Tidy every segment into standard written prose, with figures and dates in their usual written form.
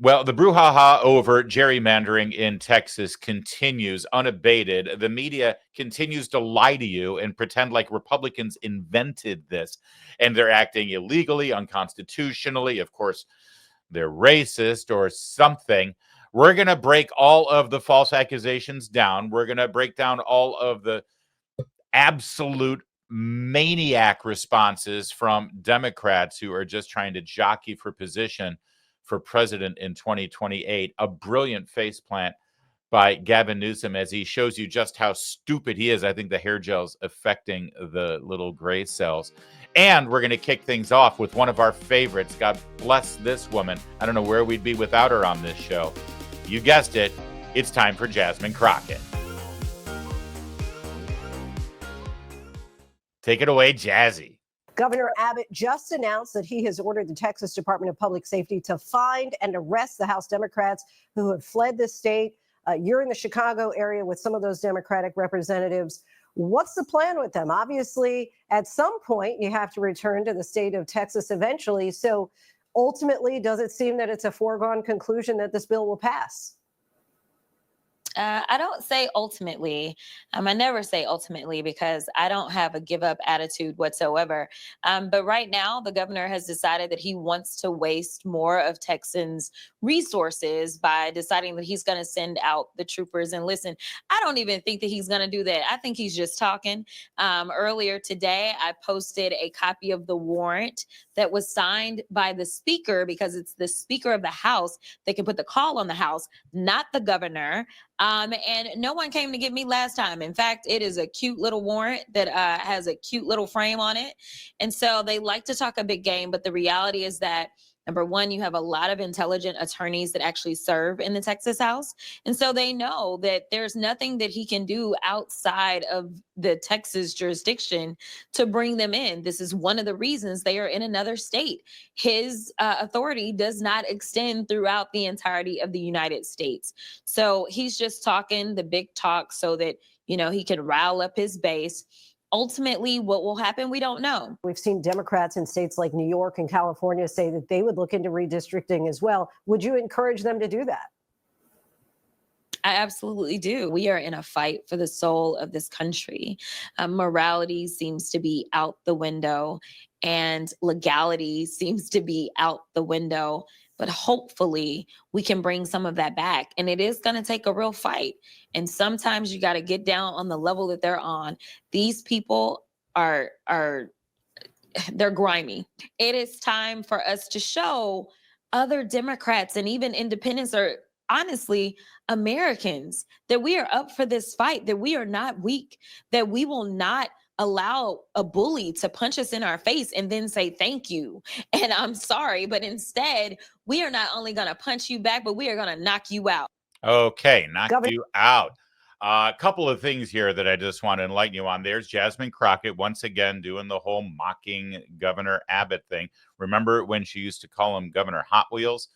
Well, the brouhaha over gerrymandering in Texas continues unabated. The media continues to lie to you and pretend like Republicans invented this and they're acting illegally, unconstitutionally. Of course, they're racist or something. We're going to break all of the false accusations down. We're going to break down all of the absolute maniac responses from Democrats who are just trying to jockey for position for president in 2028. A brilliant faceplant by Gavin Newsom as he shows you just how stupid he is. I think the hair gel's affecting the little gray cells. And we're going to kick things off with one of our favorites. God bless this woman. I don't know where we'd be without her on this show. You guessed it. It's time for Jasmine Crockett. Take it away, Jazzy. Governor Abbott just announced that he has ordered the Texas Department of Public Safety to find and arrest the House Democrats who have fled the state. You're in the Chicago area with some of those Democratic representatives. What's the plan with them? Obviously, at some point, you have to return to the state of Texas eventually. So ultimately, does it seem that it's a foregone conclusion that this bill will pass? I don't say ultimately. I never say ultimately because I don't have a give up attitude whatsoever. But right now, the governor has decided that he wants to waste more of Texans' resources by deciding that he's going to send out the troopers. And listen, I don't even think that he's going to do that. I think he's just talking. Earlier today, I posted a copy of the warrant that was signed by the speaker because it's the speaker of the House that can put the call on the House, not the governor. And no one came to get me last time. In fact, it is a cute little warrant that has a cute little frame on it. And so they like to talk a big game, but the reality is that number one, you have a lot of intelligent attorneys that actually serve in the Texas House. And so they know that there's nothing that he can do outside of the Texas jurisdiction to bring them in. This is one of the reasons they are in another state. His authority does not extend throughout the entirety of the United States. So he's just talking the big talk so that, you know, he can rile up his base. Ultimately, what will happen, we don't know. We've seen Democrats in states like New York and California say that they would look into redistricting as well. Would you encourage them to do that? I absolutely do. We are in a fight for the soul of this country. Morality seems to be out the window and legality seems to be out the window. But hopefully we can bring some of that back. And it is going to take a real fight. And sometimes you got to get down on the level that they're on. These people they're grimy. It is time for us to show other Democrats and even independents or honestly Americans that we are up for this fight, that we are not weak, that we will not allow a bully to punch us in our face and then say thank you and I'm sorry, but instead we are not only going to punch you back, but we are going to knock you out. Okay, knock you out. A couple of things here that I just want to enlighten you on. There's Jasmine Crockett once again doing the whole mocking Governor Abbott thing. Remember when she used to call him Governor Hot Wheels?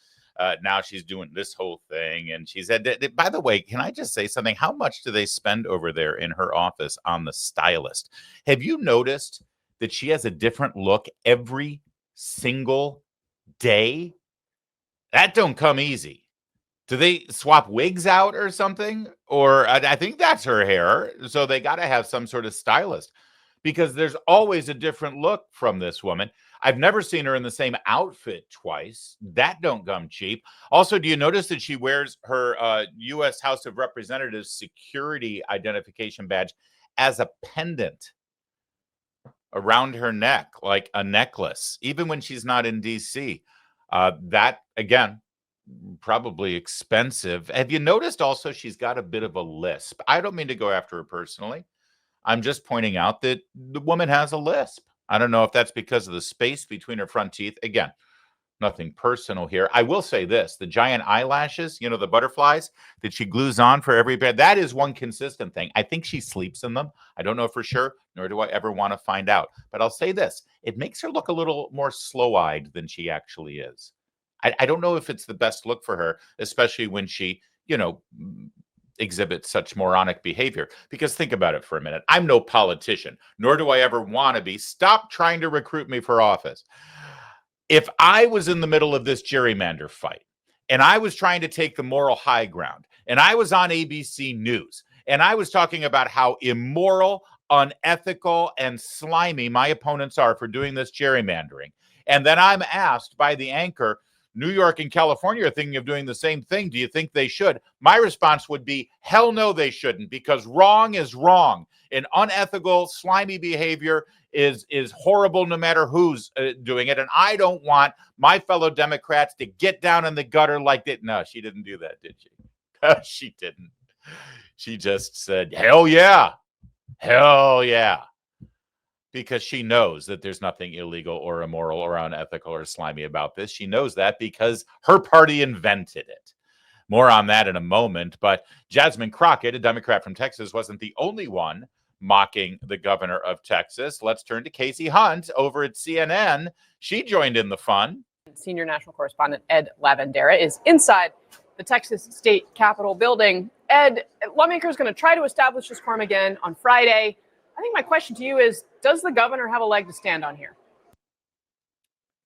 Now she's doing this whole thing. And she said, by the way, can I just say something? How much do they spend over there in her office on the stylist? Have you noticed that she has a different look every single day? That don't come easy. Do they swap wigs out or something? Or I think that's her hair. So they got to have some sort of stylist because there's always a different look from this woman. I've never seen her in the same outfit twice. That don't come cheap. Also, do you notice that she wears her U.S. House of Representatives security identification badge as a pendant around her neck, like a necklace, even when she's not in D.C.? That, again, probably expensive. Have you noticed also she's got a bit of a lisp? I don't mean to go after her personally. I'm just pointing out that the woman has a lisp. I don't know if that's because of the space between her front teeth. Again, nothing personal here. I will say this, the giant eyelashes, you know, the butterflies that she glues on for every bed, that is one consistent thing. I think she sleeps in them. I don't know for sure, nor do I ever want to find out. But I'll say this, it makes her look a little more slow-eyed than she actually is. I don't know if it's the best look for her, especially when she, you know, exhibits such moronic behavior. Because think about it for a minute. I'm no politician, nor do I ever want to be. Stop trying to recruit me for office. If I was in the middle of this gerrymander fight And I was trying to take the moral high ground. And I was on ABC News. And I was talking about how immoral, unethical, and slimy my opponents are for doing this gerrymandering. And then I'm asked by the anchor, New York and California are thinking of doing the same thing. Do you think they should? My response would be, hell no, they shouldn't, because wrong is wrong. And unethical, slimy behavior is horrible no matter who's doing it. And I don't want my fellow Democrats to get down in the gutter like that. No, she didn't do that, did she? She didn't. She just said, hell yeah. Hell yeah. Because she knows that there's nothing illegal or immoral or unethical or slimy about this. She knows that because her party invented it. More on that in a moment. But Jasmine Crockett, a Democrat from Texas, wasn't the only one mocking the governor of Texas. Let's turn to Casey Hunt over at CNN. She joined in the fun. Senior national correspondent Ed Lavandera is inside the Texas State Capitol building. Ed, lawmakers are going to try to establish this quorum again on Friday. I think my question to you is, does the governor have a leg to stand on here?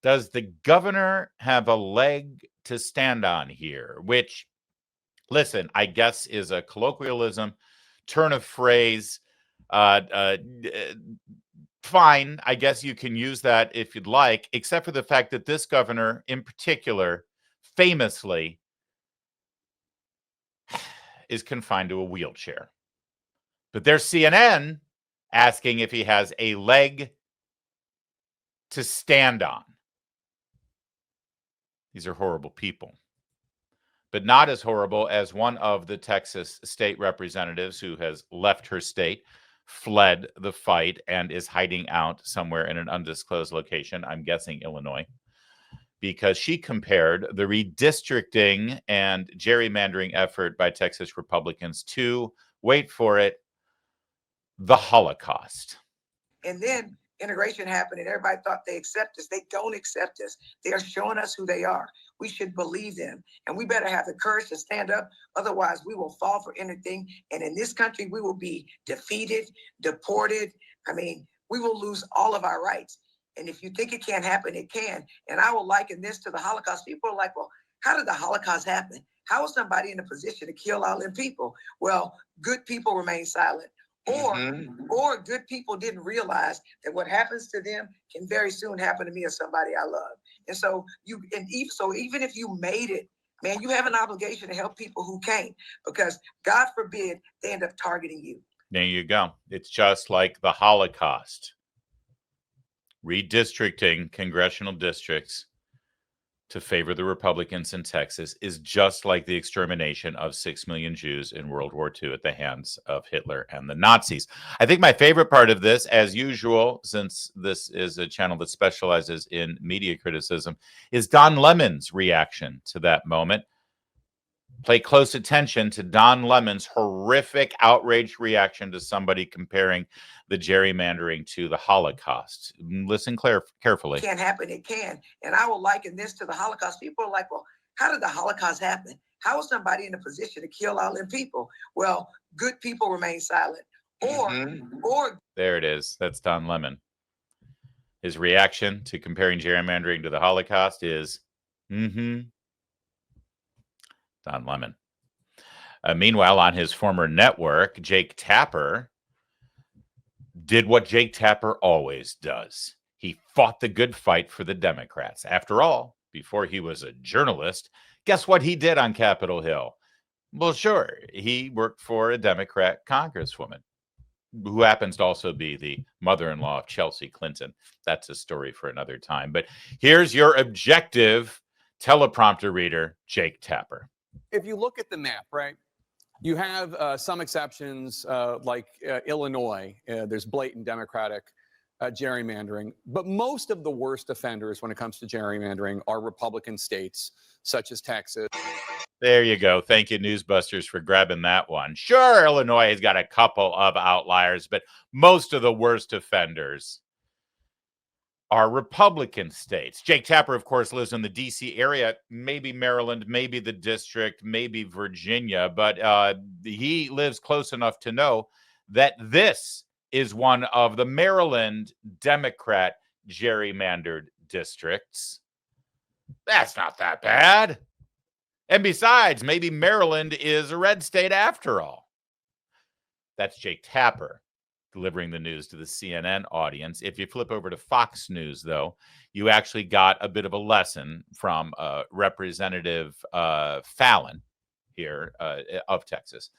Does the governor have a leg to stand on here? Which, listen, I guess is a colloquialism, turn of phrase. Fine, I guess you can use that if you'd like, except for the fact that this governor in particular, famously, is confined to a wheelchair. But there's CNN asking if he has a leg to stand on. These are horrible people, but not as horrible as one of the Texas state representatives who has left her state, fled the fight, and is hiding out somewhere in an undisclosed location, I'm guessing Illinois, because she compared the redistricting and gerrymandering effort by Texas Republicans to, wait for it, the Holocaust. And then integration happened and everybody thought they accept us. They don't accept us. They are showing us who they are. We should believe them. And we better have the courage to stand up. Otherwise, we will fall for anything. And in this country, we will be defeated, deported. I mean, we will lose all of our rights. And if you think it can't happen, it can. And I will liken this to the Holocaust. People are like, well, how did the Holocaust happen? How was somebody in a position to kill all them people? Well, good people remain silent. Or good people didn't realize that what happens to them can very soon happen to me or somebody I love. And so even if you made it, man, you have an obligation to help people who can't, because God forbid they end up targeting you. There you go. It's just like the Holocaust. Redistricting congressional districts to favor the Republicans in Texas is just like the extermination of 6 million Jews in World War II at the hands of Hitler and the Nazis. I think my favorite part of this, as usual, since this is a channel that specializes in media criticism, is Don Lemon's reaction to that moment. Play close attention to Don Lemon's horrific, outraged reaction to somebody comparing the gerrymandering to the Holocaust. Listen carefully. It can't happen. It can. And I will liken this to the Holocaust. People are like, well, how did the Holocaust happen? How was somebody in a position to kill all them people? Well, good people remain silent. Or there it is. That's Don Lemon. His reaction to comparing gerrymandering to the Holocaust is, Don Lemon. Meanwhile, on his former network, Jake Tapper did what Jake Tapper always does. He fought the good fight for the Democrats. After all, before he was a journalist, guess what he did on Capitol Hill? Well, sure, he worked for a Democrat congresswoman who happens to also be the mother-in-law of Chelsea Clinton. That's a story for another time. But here's your objective teleprompter reader, Jake Tapper. If you look at the map, right, you have some exceptions like Illinois. There's blatant Democratic gerrymandering. But most of the worst offenders when it comes to gerrymandering are Republican states, such as Texas. There you go. Thank you, Newsbusters, for grabbing that one. Sure, Illinois has got a couple of outliers, but most of the worst offenders are Republican states. Jake Tapper, of course, lives in the D.C. area, maybe Maryland, maybe the district, maybe Virginia, but he lives close enough to know that this is one of the Maryland Democrat gerrymandered districts. That's not that bad. And besides, maybe Maryland is a red state after all. That's Jake Tapper delivering the news to the CNN audience. If you flip over to Fox News, though, you actually got a bit of a lesson from Representative Fallon here of Texas,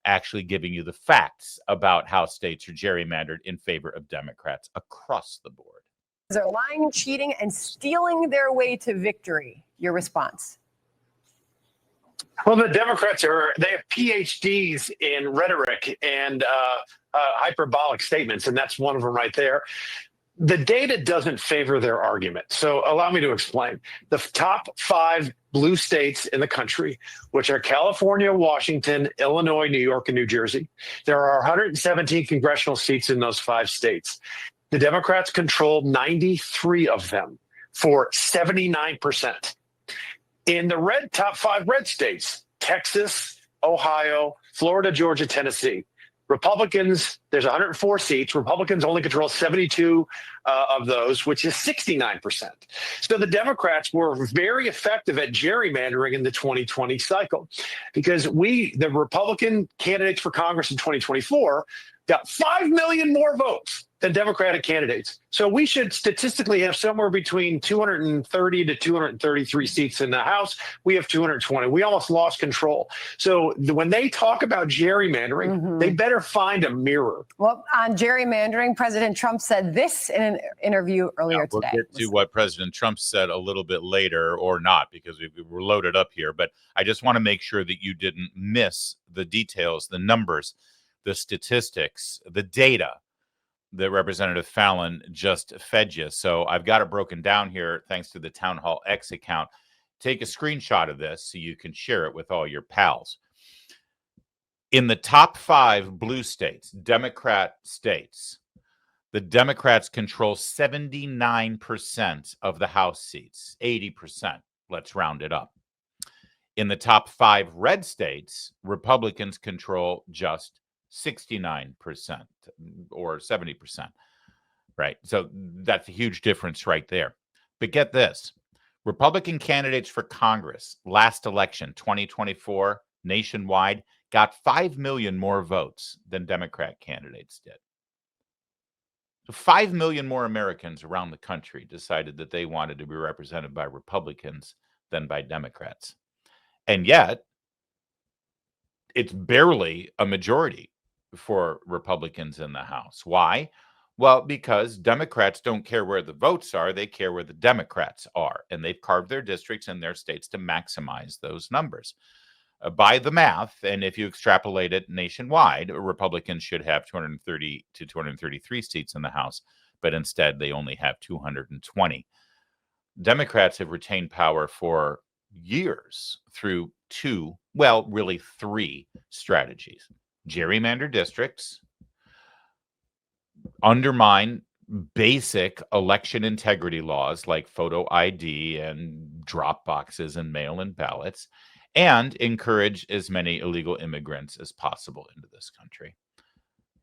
actually giving you the facts about how states are gerrymandered in favor of Democrats across the board. They're lying, cheating, and stealing their way to victory. Your response? Well, the Democrats they have PhDs in rhetoric and hyperbolic statements, and that's one of them right there. The data doesn't favor their argument. So allow me to explain. The top 5 blue states in the country, which are California, Washington, Illinois, New York, and New Jersey. There are 117 congressional seats in those 5 states. The Democrats control 93 of them for 79%. In the top 5 red states, Texas, Ohio, Florida, Georgia, Tennessee, Republicans, there's 104 seats. Republicans only control 72 of those, which is 69%. So the Democrats were very effective at gerrymandering in the 2020 cycle because the Republican candidates for Congress in 2024 got 5 million more votes than Democratic candidates. So we should statistically have somewhere between 230 to 233 seats in the House. We have 220. We almost lost control. So when they talk about gerrymandering, they better find a mirror. Well, on gerrymandering, President Trump said this in an interview earlier We'll today. get to what President Trump said a little bit later, or not, because we're loaded up here. But I just want to make sure that you didn't miss the details, the numbers, the statistics, the data that Representative Fallon just fed you. So I've got it broken down here thanks to the Town Hall X account. Take a screenshot of this so you can share it with all your pals. In the top 5 blue states, Democrat states, the Democrats control 79% of the House seats, 80%. Let's round it up. In the top 5 red states, Republicans control just 69% or 70%, right? So that's a huge difference right there. But get this, Republican candidates for Congress last election, 2024, nationwide, got 5 million more votes than Democrat candidates did. So 5 million more Americans around the country decided that they wanted to be represented by Republicans than by Democrats. And yet, it's barely a majority for Republicans in the House. Why? Well, because Democrats don't care where the votes are, they care where the Democrats are. And they've carved their districts in their states to maximize those numbers. By the math, and if you extrapolate it nationwide, Republicans should have 230 to 233 seats in the House, but instead they only have 220. Democrats have retained power for years through 2, well, really 3 strategies. Gerrymander districts, undermine basic election integrity laws like photo ID and drop boxes and mail-in ballots, and encourage as many illegal immigrants as possible into this country.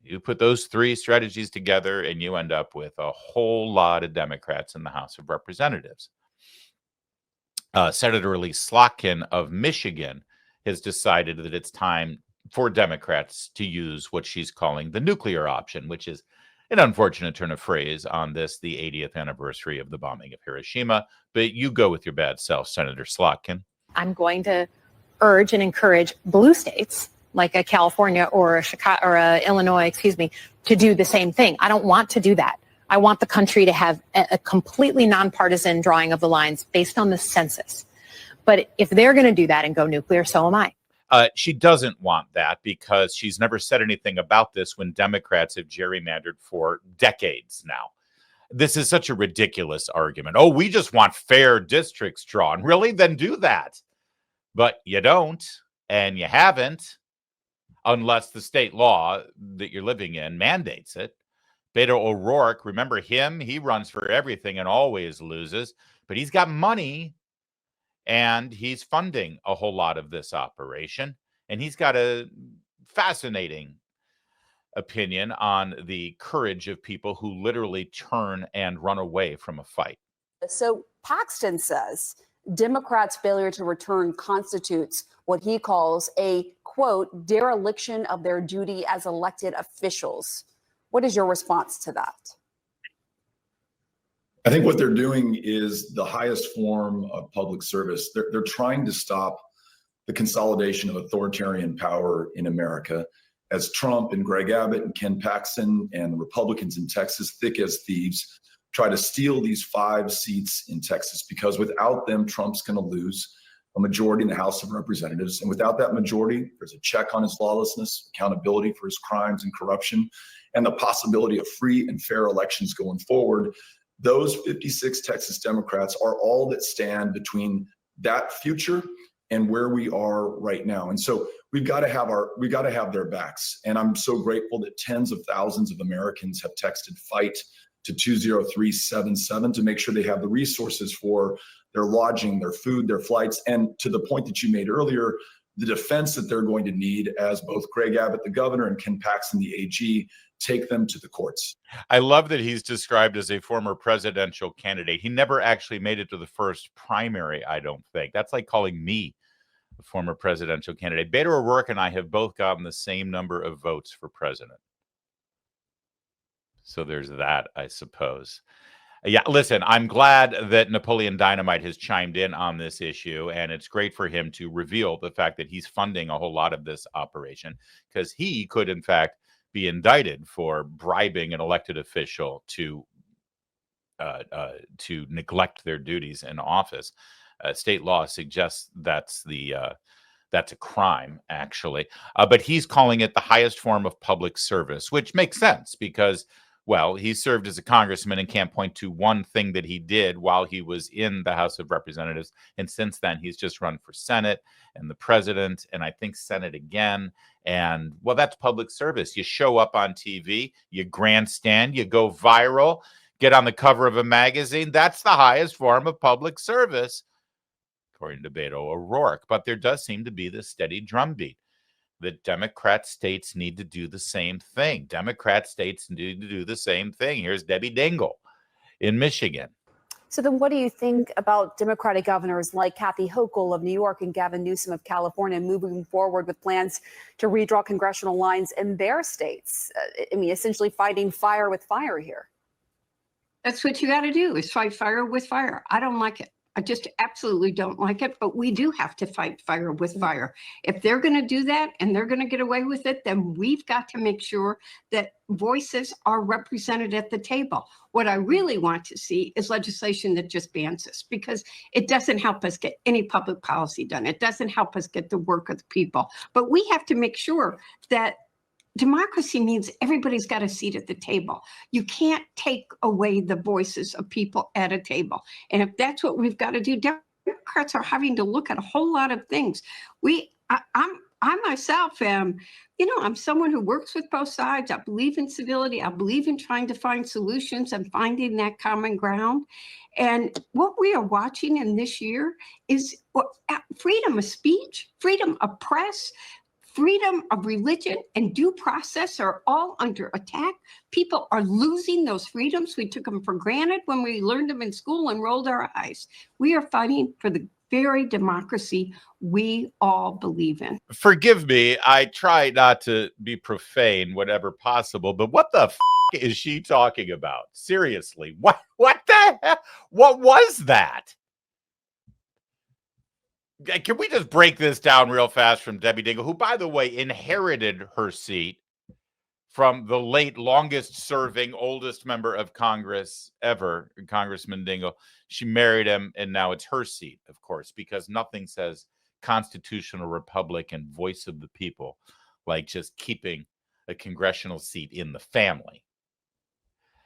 You put those 3 strategies together and you end up with a whole lot of Democrats in the House of Representatives. Senator Elise Slotkin of Michigan has decided that it's time for Democrats to use what she's calling the nuclear option, which is an unfortunate turn of phrase on this, the 80th anniversary of the bombing of Hiroshima. But you go with your bad self, Senator Slotkin. I'm going to urge and encourage blue states like a California or a Chicago or a Illinois, to do the same thing. I don't want to do that. I want the country to have a completely nonpartisan drawing of the lines based on the census. But if they're going to do that and go nuclear, so am I. She doesn't want that because she's never said anything about this when Democrats have gerrymandered for decades now. This is such a ridiculous argument. Oh, we just want fair districts drawn. Really? Then do that. But you don't, and you haven't, unless the state law that you're living in mandates it. Beto O'Rourke, remember him? He runs for everything and always loses, but he's got money. And he's funding a whole lot of this operation. And he's got a fascinating opinion on the courage of people who literally turn and run away from a fight. So Paxton says Democrats' failure to return constitutes what he calls a, quote, dereliction of their duty as elected officials. What is your response to that? I think what they're doing is the highest form of public service. They're trying to stop the consolidation of authoritarian power in America as Trump and Greg Abbott and Ken Paxton and Republicans in Texas, thick as thieves, try to steal these 5 seats in Texas, because without them, Trump's going to lose a majority in the House of Representatives. And without that majority, there's a check on his lawlessness, accountability for his crimes and corruption, and the possibility of free and fair elections going forward. Those 56 Texas Democrats are all that stand between that future and where we are right now. And so we've got to have their backs. And I'm so grateful that tens of thousands of Americans have texted fight to 20377 to make sure they have the resources for their lodging, their food, their flights, and to the point that you made earlier, the defense that they're going to need as both Greg Abbott, the governor, and Ken Paxton, the AG, take them to the courts. I love that he's described as a former presidential candidate. He never actually made it to the first primary, I don't think. That's like calling me a former presidential candidate. Beto O'Rourke and I have both gotten the same number of votes for president. So there's that, I suppose. Yeah, listen, I'm glad that Napoleon Dynamite has chimed in on this issue, and it's great for him to reveal the fact that he's funding a whole lot of this operation, because he could, in fact, be indicted for bribing an elected official to neglect their duties in office. State law suggests that's a crime, actually. But he's calling it the highest form of public service, which makes sense because, well, he served as a congressman and can't point to one thing that he did while he was in the House of Representatives. And since then, he's just run for Senate and the president, and I think Senate again. And, well, that's public service. You show up on TV, you grandstand, you go viral, get on the cover of a magazine. That's the highest form of public service, according to Beto O'Rourke. But there does seem to be this steady drumbeat that Democrat states need to do the same thing. Democrat states need to do the same thing. Here's Debbie Dingell in Michigan. So then what do you think about Democratic governors like Kathy Hochul of New York and Gavin Newsom of California moving forward with plans to redraw congressional lines in their states? I mean, essentially fighting fire with fire here. That's what you got to do, is fight fire with fire. I don't like it. I just absolutely don't like it, but we do have to fight fire with fire. If they're going to do that and they're going to get away with it, then we've got to make sure that voices are represented at the table. What I really want to see is legislation that just bans this, because it doesn't help us get any public policy done. It doesn't help us get the work of the people. But we have to make sure that democracy means everybody's got a seat at the table. You can't take away the voices of people at a table. And if that's what we've got to do, Democrats are having to look at a whole lot of things. I myself am, I'm someone who works with both sides. I believe in civility. I believe in trying to find solutions and finding that common ground. And what we are watching in this year is freedom of speech, freedom of press, freedom of religion, and due process are all under attack. People are losing those freedoms. We took them for granted when we learned them in school and rolled our eyes. We are fighting for the very democracy we all believe in. Forgive me, I try not to be profane whatever possible, but what the is she talking about? Seriously, what the hell? What was that? Can we just break this down real fast from Debbie Dingell, who, by the way, inherited her seat from the late longest-serving, oldest member of Congress ever, Congressman Dingell. She married him, and now it's her seat, of course, because nothing says constitutional republic and voice of the people like just keeping a congressional seat in the family.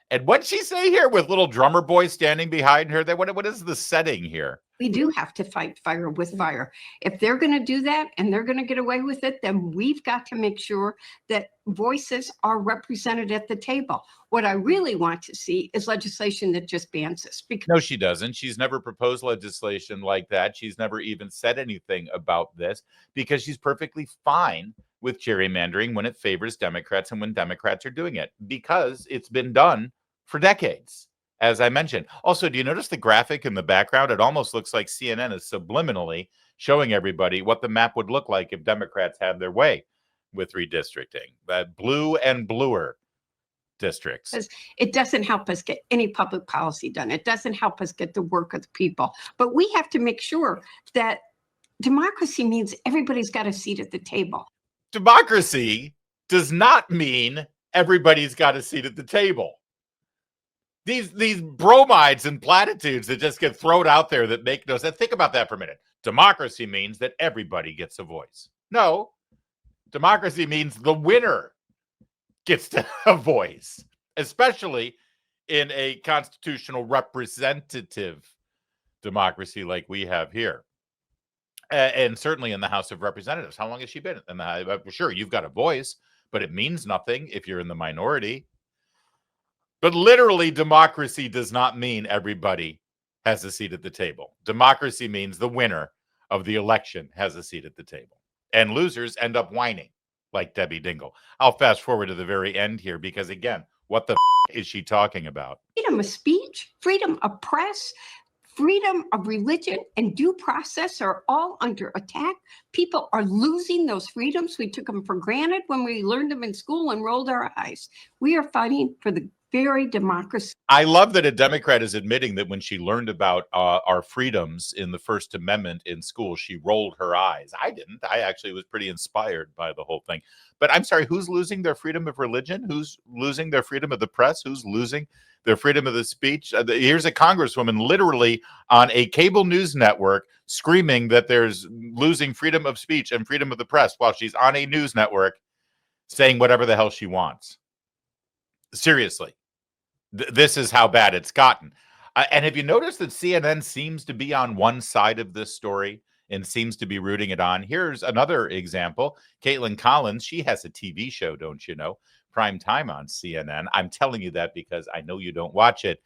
And what'd she say here with little drummer boy standing behind her? What is the setting here? We do have to fight fire with fire. If they're going to do that and they're going to get away with it, then we've got to make sure that voices are represented at the table. What I really want to see is legislation that just bans this. No, she doesn't. She's never proposed legislation like that. She's never even said anything about this because she's perfectly fine with gerrymandering when it favors Democrats and when Democrats are doing it, because it's been done for decades. as I mentioned. Also, do you notice the graphic in the background? It almost looks like CNN is subliminally showing everybody what the map would look like if Democrats had their way with redistricting. That blue and bluer districts. Because it doesn't help us get any public policy done. It doesn't help us get the work of the people. But we have to make sure that democracy means everybody's got a seat at the table. Democracy does not mean everybody's got a seat at the table. These bromides and platitudes that just get thrown out there that make no sense. Think about that for a minute. Democracy means that everybody gets a voice. No, democracy means the winner gets to a voice, especially in a constitutional representative democracy like we have here. And certainly in the House of Representatives. How long has she been in the House? Sure, you've got a voice, but it means nothing if you're in the minority. But literally, democracy does not mean everybody has a seat at the table. Democracy means the winner of the election has a seat at the table. And losers end up whining like Debbie Dingle. I'll fast forward to the very end here because, again, what the is she talking about? Freedom of speech, freedom of press, freedom of religion, and due process are all under attack. People are losing those freedoms. We took them for granted when we learned them in school and rolled our eyes. We are fighting for the very democracy. I love that a Democrat is admitting that when she learned about our freedoms in the First Amendment in school, she rolled her eyes. I didn't. I actually was pretty inspired by the whole thing. But I'm sorry, who's losing their freedom of religion? Who's losing their freedom of the press? Who's losing their freedom of the speech? Here's a congresswoman literally on a cable news network screaming that there's losing freedom of speech and freedom of the press while she's on a news network saying whatever the hell she wants. Seriously. This is how bad it's gotten. And have you noticed that CNN seems to be on one side of this story and seems to be rooting it on? Here's another example. Caitlin Collins, she has a TV show, don't you know? Prime time on CNN. I'm telling you that because I know you don't watch it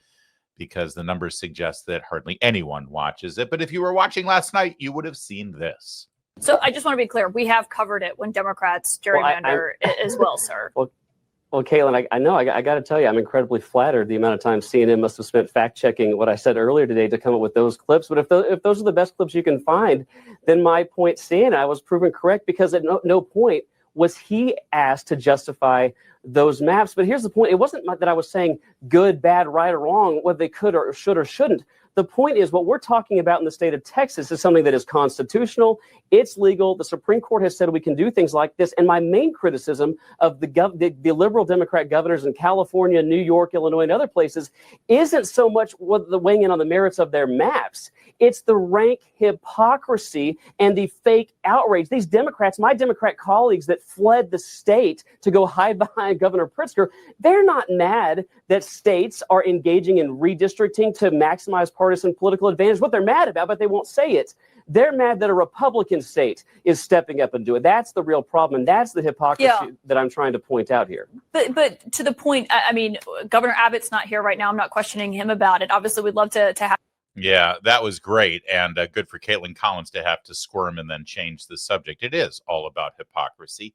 because the numbers suggest that hardly anyone watches it. But if you were watching last night, you would have seen this. So I just want to be clear. We have covered it when Democrats gerrymander as well, sir. Well, Caitlin, I know I got to tell you, I'm incredibly flattered the amount of time CNN must have spent fact-checking what I said earlier today to come up with those clips. But if those are the best clips you can find, then my point standing, I was proven correct because at no point was he asked to justify those maps. But here's the point. It wasn't that I was saying good, bad, right, or wrong, whether they could or should or shouldn't. The point is what we're talking about in the state of Texas is something that is constitutional. It's legal. The Supreme Court has said we can do things like this. And my main criticism of the liberal Democrat governors in California, New York, Illinois, and other places isn't so much what the weighing in on the merits of their maps. It's the rank hypocrisy and the fake outrage. These Democrats, my Democrat colleagues that fled the state to go hide behind Governor Pritzker, they're not mad that states are engaging in redistricting to maximize partisan political advantage. What they're mad about, but they won't say it. They're mad that a Republican state is stepping up and doing it. That's the real problem. And that's the hypocrisy that I'm trying to point out here. But to the point, I mean, Governor Abbott's not here right now. I'm not questioning him about it. Obviously, we'd love to have. Yeah, that was great. And good for Caitlin Collins to have to squirm and then change the subject. It is all about hypocrisy,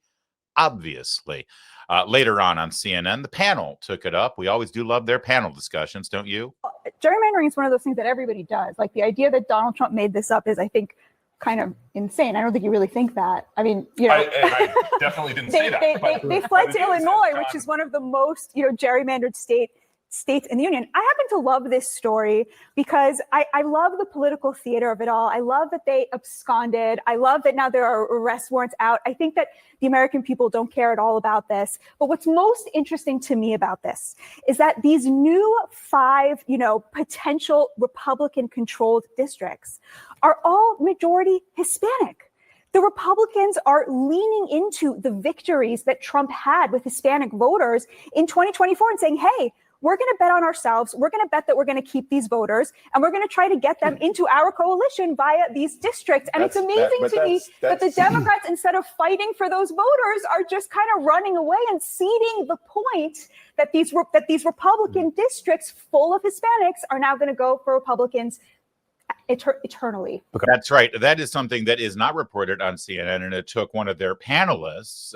obviously. Later on CNN, the panel took it up. We always do love their panel discussions, don't you? Gerrymandering is one of those things that everybody does. Like the idea that Donald Trump made this up is, I think, kind of insane. I don't think you really think that. I mean, you know, I definitely didn't say that. They fled to Illinois, which is one of the most, gerrymandered states in the union. I happen to love this story because I love the political theater of it all. I love that they absconded. I love that now there are arrest warrants out. I think that the American people don't care at all about this. But what's most interesting to me about this is that these new 5, potential Republican-controlled districts are all majority Hispanic. The Republicans are leaning into the victories that Trump had with Hispanic voters in 2024 and saying, hey, we're going to bet on ourselves. We're going to bet that we're going to keep these voters, and we're going to try to get them into our coalition via these districts. And it's amazing to me that the Democrats, instead of fighting for those voters, are just kind of running away and ceding the point that these Republican districts full of Hispanics are now going to go for Republicans eternally. That's right. That is something that is not reported on CNN, and it took one of their panelists,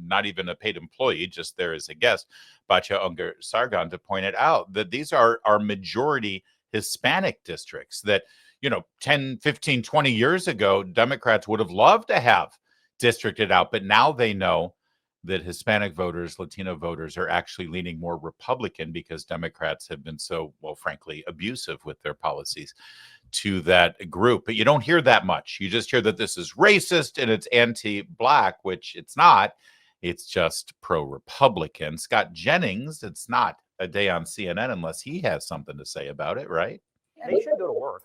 not even a paid employee, just there as a guest, Batya Ungar Sargon, to point it out, that these are majority Hispanic districts that, 10, 15, 20 years ago, Democrats would have loved to have districted out, but now they know that Hispanic voters, Latino voters are actually leaning more Republican because Democrats have been so, well, frankly, abusive with their policies to that group. But you don't hear that much. You just hear that this is racist and it's anti-Black, which it's not. It's just pro-Republican. Scott Jennings, it's not a day on CNN unless he has something to say about it, right? They should go to work.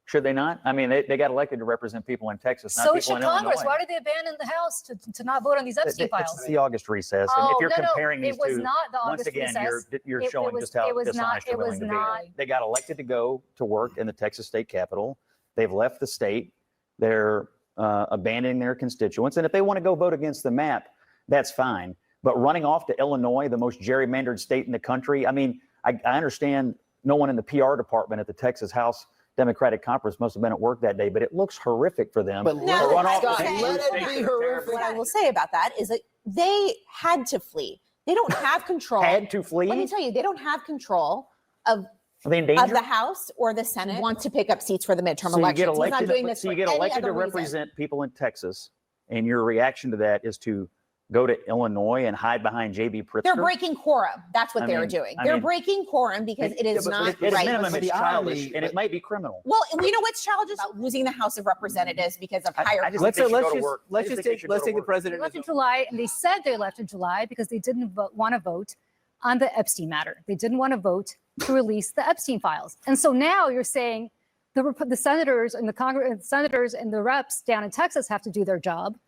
Should they not? I mean, they got elected to represent people in Texas, not So people should in Congress. Illinois. Why did they abandon the House to not vote on these Epstein files? It's the August recess, and if you're comparing these it was two, not the once August again, recess. you're showing just how dishonest you're willing to be. They got elected to go to work in the Texas state capitol. They've left the state. They're abandoning their constituents, and if they want to go vote against the map, that's fine. But running off to Illinois, the most gerrymandered state in the country, I mean, I understand no one in the PR department at the Texas House Democratic Conference must have been at work that day, but it looks horrific for them. But let it be horrific. What I will say about that is that they had to flee. They don't have control. Had to flee? Let me tell you, they don't have control of the House or the Senate. Want to pick up seats for the midterm So elections. you get He's not elected, doing this so you for get any elected to other reason. represent people in Texas, and your reaction to that is to go to Illinois and hide behind J.B. Pritzker? They're breaking quorum. That's what they're mean- doing. I They're mean- breaking quorum because it is not At right. a minimum, it's childish, and it might be criminal. Well, and you know what's childish about losing the House of Representatives because of higher. Let's take the president. They left in July, and they said they left in July because they didn't want to vote on the Epstein matter. They didn't want to vote to release the Epstein files. And so now you're saying the senators and the Congress, senators and the reps down in Texas have to do their job.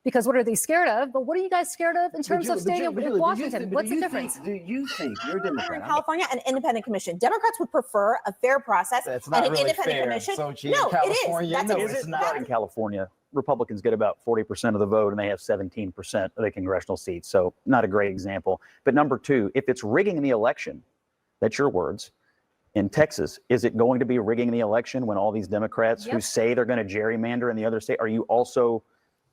Because what are they scared of? But what are you guys scared of in terms of staying in Washington? What's the difference? Do you think you're In Democrat? California, an independent commission. Democrats would prefer a fair process That's and not an really independent fair. commission. So, gee, No, in California, it no, is. it's Not in California. Republicans get about 40% of the vote, and they have 17% of the congressional seats. So not a great example. But number two, if it's rigging the election, that's your words. In Texas, is it going to be rigging the election when all these Democrats who say they're going to gerrymander in the other state, are you also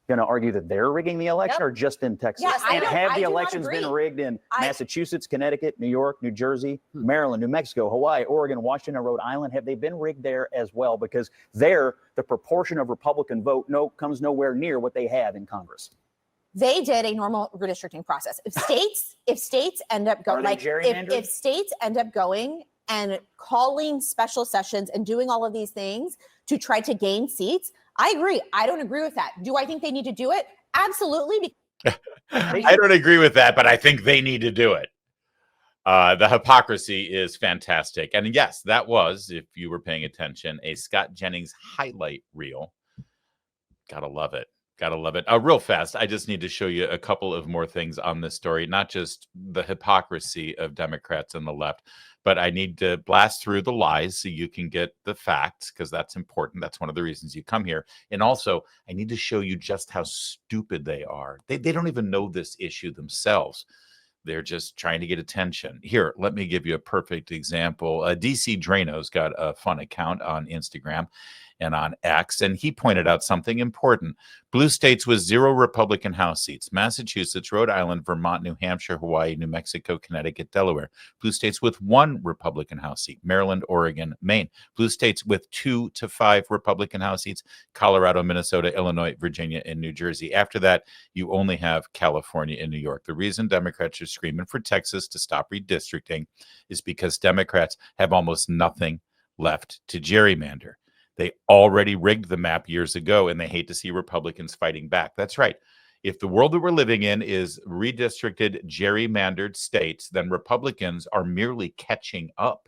going to argue that they're rigging the election or just in Texas? Yes, and have I the do not elections been agree. rigged in Massachusetts, Connecticut, New York, New Jersey, Maryland, New Mexico, Hawaii, Oregon, Washington, and Rhode Island? Have they been rigged there as well? Because there, the proportion of Republican vote comes nowhere near what they have in Congress. They did a normal redistricting process. If states end up going, like if states end up going and calling special sessions and doing all of these things to try to gain seats, I agree. I don't agree with that. Do I think they need to do it? Absolutely. I don't agree with that, but I think they need to do it. The hypocrisy is fantastic. And yes, that was, if you were paying attention, a Scott Jennings highlight reel. Gotta love it. Gotta love it. Real fast, I just need to show you a couple of more things on this story, not just the hypocrisy of Democrats and the left, but I need to blast through the lies so you can get the facts, because that's important. That's one of the reasons you come here. And also, I need to show you just how stupid they are. They don't even know this issue themselves. They're just trying to get attention. Here, let me give you a perfect example. DC Drano's got a fun account on Instagram and on X, and he pointed out something important. Blue states with 0 Republican House seats: Massachusetts, Rhode Island, Vermont, New Hampshire, Hawaii, New Mexico, Connecticut, Delaware. Blue states with 1 Republican House seat: Maryland, Oregon, Maine. Blue states with 2 to 5 Republican House seats: Colorado, Minnesota, Illinois, Virginia, and New Jersey. After that, you only have California and New York. The reason Democrats are screaming for Texas to stop redistricting is because Democrats have almost nothing left to gerrymander. They already rigged the map years ago, and they hate to see Republicans fighting back. That's right. If the world that we're living in is redistricted, gerrymandered states, then Republicans are merely catching up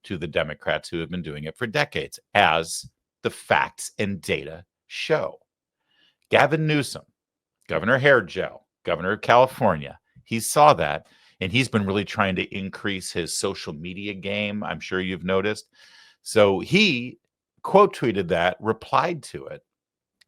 to the Democrats who have been doing it for decades, as the facts and data show. Gavin Newsom, Governor Hair Gel, Governor of California, he saw that, and he's been really trying to increase his social media game. I'm sure you've noticed. So he quote tweeted that, replied to it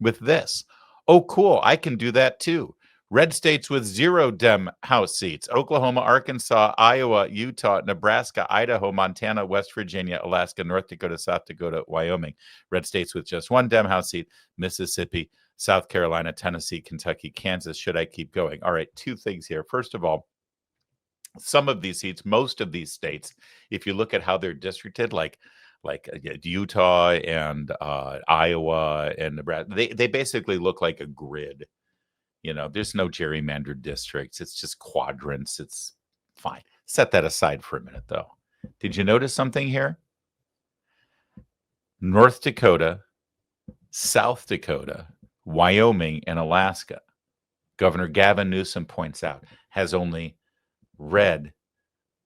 with this: "Oh, cool, I can do that too. Red states with 0 Dem House seats: Oklahoma, Arkansas, Iowa, Utah, Nebraska, Idaho, Montana, West Virginia, Alaska, North Dakota, South Dakota, Wyoming. Red states with just 1 Dem House seat: Mississippi, South Carolina, Tennessee, Kentucky, Kansas. Should I keep going? All right, 2 things here. First of all, some of these seats, most of these states, if you look at how they're districted, like Utah and Iowa and Nebraska, they basically look like a grid. There's no gerrymandered districts. It's just quadrants. It's fine. Set that aside for a minute, though. Did you notice something here? North Dakota, South Dakota, Wyoming, and Alaska, Governor Gavin Newsom points out, has only red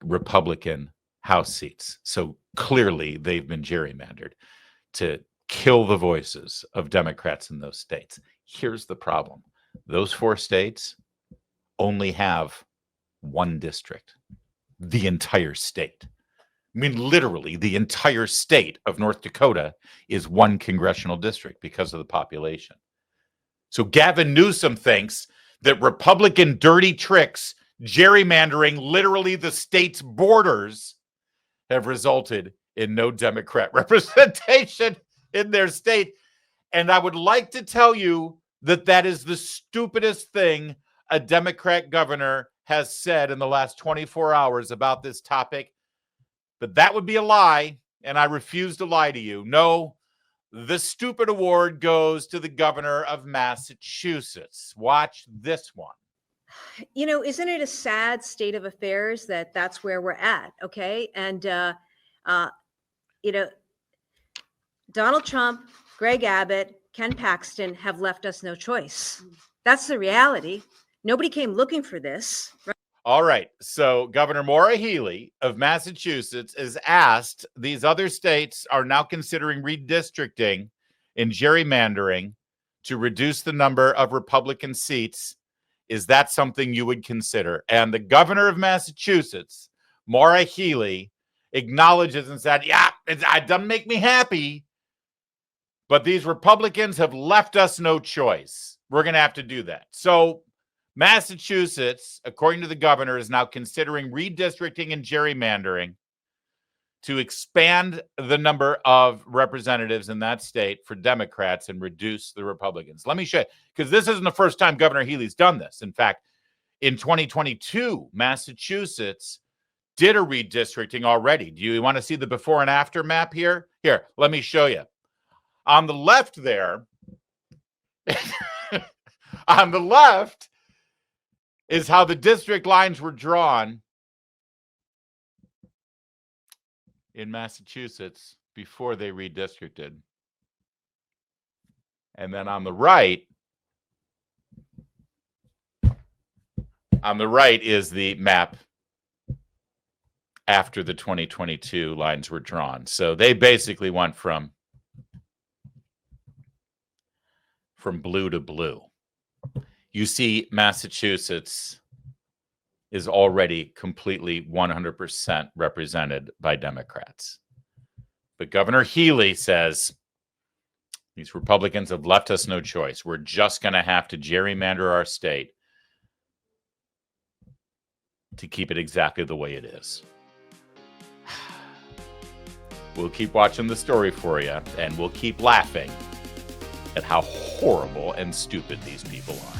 Republican House seats. So clearly they've been gerrymandered to kill the voices of Democrats in those states. Here's the problem. Those 4 states only have 1 district, the entire state. I mean, literally, the entire state of North Dakota is 1 congressional district because of the population. So Gavin Newsom thinks that Republican dirty tricks, gerrymandering literally the state's borders, have resulted in no Democrat representation in their state. And I would like to tell you that that is the stupidest thing a Democrat governor has said in the last 24 hours about this topic. But that would be a lie, and I refuse to lie to you. No, the stupid award goes to the governor of Massachusetts. Watch this one. Isn't it a sad state of affairs that that's where we're at? Okay. And, Donald Trump, Greg Abbott, Ken Paxton have left us no choice. That's the reality. Nobody came looking for this. Right? All right. So Governor Maura Healey of Massachusetts is asked, these other states are now considering redistricting and gerrymandering to reduce the number of Republican seats. Is that something you would consider? And the governor of Massachusetts, Maura Healey, acknowledges and said, yeah, it doesn't make me happy, but these Republicans have left us no choice. We're going to have to do that. So Massachusetts, according to the governor, is now considering redistricting and gerrymandering to expand the number of representatives in that state for Democrats and reduce the Republicans. Let me show you, because this isn't the first time Governor Healey's done this. In fact, in 2022, Massachusetts did a redistricting already. Do you want to see the before and after map here? Here, let me show you. On the left there, on the left is how the district lines were drawn in Massachusetts before they redistricted. And then on the right is the map after the 2022 lines were drawn. So they basically went from blue to blue. You see Massachusetts is already completely 100% represented by Democrats. But Governor Healey says these Republicans have left us no choice. We're just going to have to gerrymander our state to keep it exactly the way it is. We'll keep watching the story for you, and we'll keep laughing at how horrible and stupid these people are.